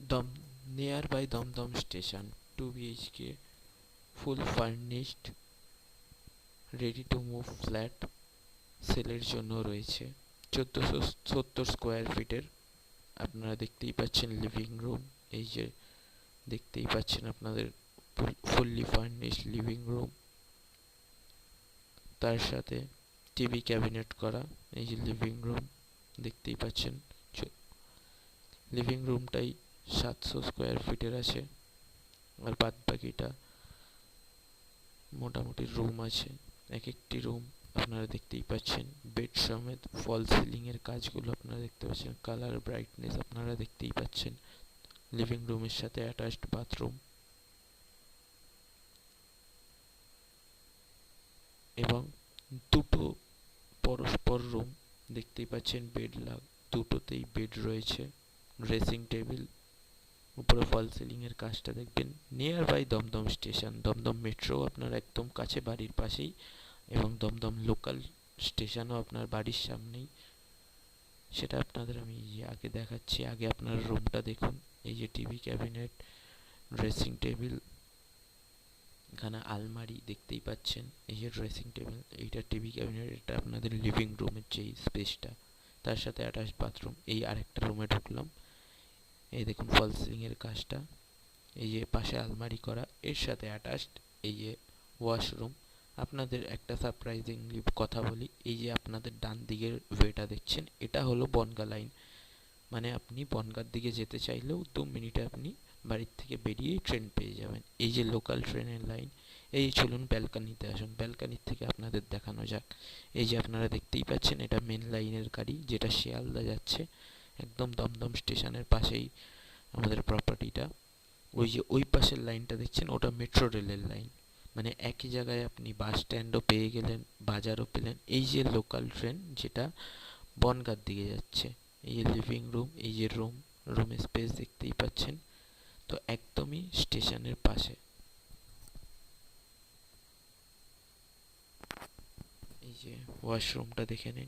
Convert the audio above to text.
Dum nearby Dum station, 2 BHK, full furnished, ready to move flat সেলের জন্য রয়েছে। 1470 square ফিটের আপনারা দেখতেই পাচ্ছেন লিভিং রুম। এই যে দেখতেই পাচ্ছেন আপনাদের ফুললি ফার্নিশড লিভিং রুম, তার সাথে টিভি ক্যাবিনেট করা। এই যে লিভিং রুম দেখতেই পাচ্ছেন। লিভিং রুমটাই 700 স্কোয়ার ফিটের আছে, আর বাদ বাকিটা মোটামুটি রুম আছে। এক একটি রুম আপনারা দেখতেই পাচ্ছেন, বেড সমেত ফল সিলিং এর কাজগুলো আপনারা দেখতে পাচ্ছেন, কালার ব্রাইটনেস আপনারা দেখতেই পাচ্ছেন। লিভিং রুমের সাথে অ্যাটাচড বাথরুম এবং দুটো পরস্পর রুম দেখতেই পাচ্ছেন। দুটোতেই বেড রয়েছে, ড্রেসিং টেবিল, উপরে ফল সিলিং এর কাজটা দেখবেন। Near by Dum Dum station, Dum Dum metro আপনার একদম কাছে, বাড়ির পাশেই, এবং দমদম লোকাল স্টেশনও আপনার বাড়ির সামনেই। সেটা আপনাদের আমি আগে দেখাচ্ছি। আগে আপনার রুমটা দেখুন। এই যে টিভি ক্যাবিনেট, ড্রেসিং টেবিল, এখানে আলমারি দেখতেই পাচ্ছেন। এই যে ড্রেসিং টেবিল, এইটা টিভি ক্যাবিনেট, এটা আপনাদের লিভিং রুমের যেই স্পেসটা, তার সাথে অ্যাটাচড বাথরুম। এই আরেকটা রুমে ঢুকলাম, এই দেখুন ফল সিলিং এর কাজটা। এই যে পাশে আলমারি করা, এর সাথে অ্যাটাচড এই যে ওয়াশরুম। আপনাদের একটা সারপ্রাইজিংলি কথা বলি, এই যে আপনাদের ডান দিকের ওয়েটা দেখছেন, এটা হলো বনগা লাইন। মানে আপনি বনগাঁর দিকে যেতে চাইলেও 2 মিনিটে আপনি বাড়ির থেকে বেরিয়েই ট্রেন পেয়ে যাবেন। এই যে লোকাল ট্রেনের লাইন। এই চলুন ব্যালকানিতে আসুন, ব্যালকানির থেকে আপনাদের দেখানো যাক। এই যে আপনারা দেখতেই পাচ্ছেন, এটা মেন লাইনের গাড়ি যেটা শিয়ালদা যাচ্ছে। একদম দমদম স্টেশনের পাশেই আমাদের প্রপার্টিটা। ওই যে ওই পাশের লাইনটা দেখছেন, ওটা মেট্রো রেলের লাইন। মানে একই জায়গায় আপনি বাস স্ট্যান্ডও পেয়ে গেলেন, বাজারও পেলেন। এই যে লোকাল ট্রেন যেটা বনগাঁর দিকে যাচ্ছে। এই যে লিভিং রুম, এই যে রুমের স্পেস দেখতেই পাচ্ছেন। তো একদমই স্টেশনের পাশে। এই যে ওয়াশরুমটা দেখে নিন,